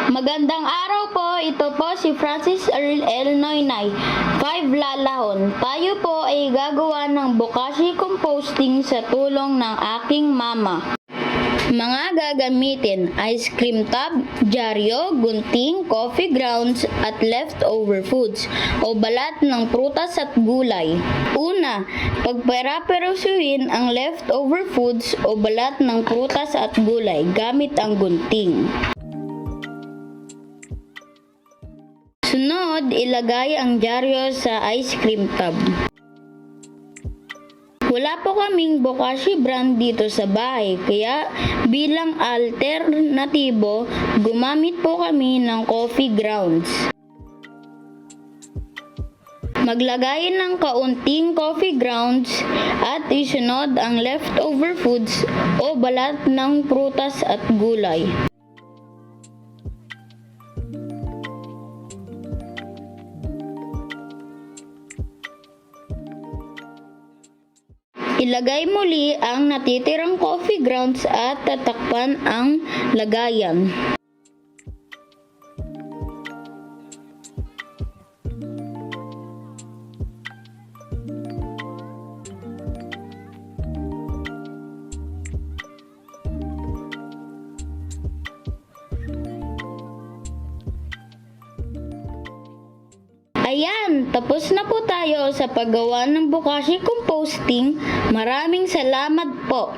Magandang araw po, ito po si Francis Earl L. Noynay, 5 Lalahon. Tayo po ay gagawa ng bokashi composting sa tulong ng aking mama. Mga gagamitin, ice cream tub, dyaryo, gunting, coffee grounds at leftover foods o balat ng prutas at gulay. Una, pagpera-perosuhin ang leftover foods o balat ng prutas at gulay gamit ang gunting. Sunod, ilagay ang dyaryo sa ice cream tub. Wala po kaming bokashi brand dito sa bahay, kaya bilang alternatibo, gumamit po kami ng coffee grounds. Maglagay ng kaunting coffee grounds at isunod ang leftover foods o balat ng prutas at gulay. Ilagay muli ang natitirang coffee grounds at tatakpan ang lagayan. Ayan, tapos na po tayo sa paggawa ng bokashi composting. Maraming salamat po.